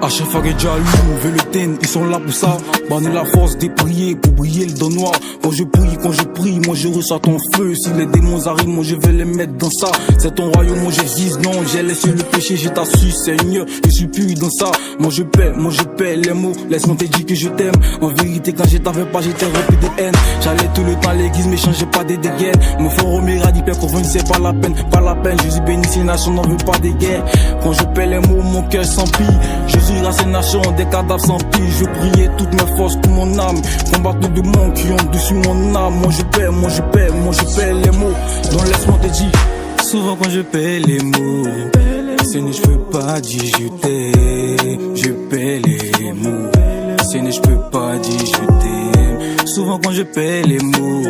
À chaque fois que j'allume, veut le ten, ils sont là pour ça. Banner la force des prier pour briller le don noir. Quand je prie, moi je ressens ton feu. Si les démons arrivent, moi je vais les mettre dans ça. C'est ton royaume, moi j'existe, non, j'ai laissé le péché, j'ai ta su, Seigneur, je suis plus dans ça. Moi je paie les mots, laisse-moi te dire que je t'aime. En vérité, quand je t'avais pas, j'étais rempli de haine. J'allais tout le temps à l'église, mais changeais pas des dégaines. Mon frère Oméra dit, père, convaincu, c'est pas la peine. Jésus bénit ces nations, n'en veut pas des guerres. Quand je paie les mots, mon cœur s'emplit. Jésus à ces nations, des cadavres s'empilent. Je priais toutes mes forces pour mon âme. Combat tout de monde qui ont dessus mon âme. Moi je paie les mots. Donc laisse-moi te dire. Souvent quand je paie les mots, Seigneur, je peux pas dire je t'aime. Je paie les mots. Seigneur, je peux pas dire je t'aime. Souvent quand je paie les mots,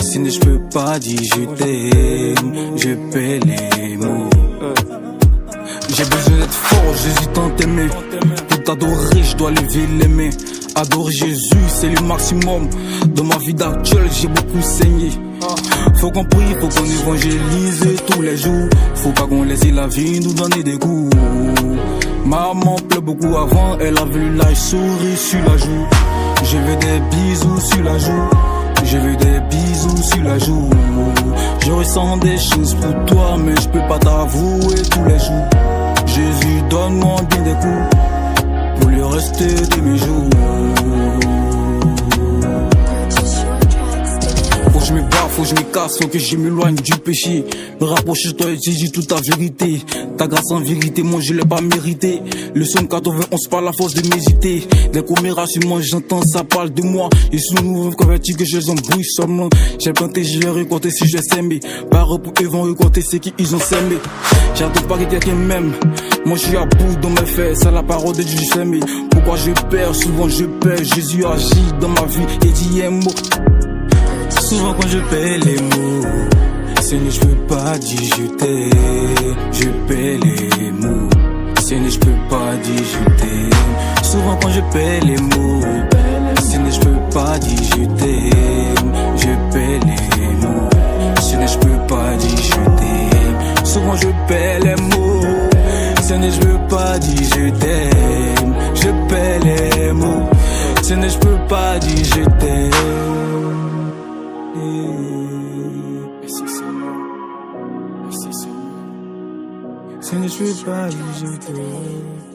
Seigneur, je peux pas dire je t'aime. Je paie les mots. J'ai besoin d'être fort, Jésus tant aimé. Pour t'adorer, je dois lever les mains. Adorer Jésus, c'est le maximum. Dans ma vie actuelle, j'ai beaucoup saigné. Faut qu'on prie, faut qu'on évangélise tous les jours. Faut pas qu'on laisse la vie nous donner des coups. Maman pleure beaucoup avant, elle a vu la souris sur la joue. Je veux des bisous sur la joue. Je veux des bisous sur la joue. Je ressens des choses pour toi, mais je peux pas t'avouer tous les jours. Jésus, donne-moi bien des coups pour le reste de mes jours. Faut que je me bats, faut que je me casse, faut que je m'éloigne du péché. Me rapprocher de toi et Jésus toute ta vérité. Ta grâce en vérité, moi je l'ai pas mérité. Le son 91 par la force de m'hésiter. Dès qu'on me rassure, moi j'entends ça parle de moi. Ils sont nouveaux convertis que je les embrouille seulement. J'ai planté, je vais récolter si je s'aimais. Par eux, ils vont récolter ce qu'ils ont semé. J'attends pas que quelqu'un m'aime. Moi je suis à bout dans mes faits, c'est la parole de Dieu, je sais. Pourquoi je perds, souvent je perds. Jésus agit dans ma vie et dit un mot. Souvent quand je paie les mots, Seigneur, je peux pas dire je t'aime. Je paie les mots, Seigneur, je peux pas dire je t'aime. Souvent quand je paie les mots, Seigneur, je peux pas dire je t'aime. Je paie les mots, Seigneur, je peux pas dire je t'aime. Souvent je paie les mots, Seigneur, je peux pas dire je t'aime. Je paie les mots, Seigneur, je peux pas dire je t'aime. Merci Seigneur, merci Seigneur. Seigneur, je peux pas dire je t'aime.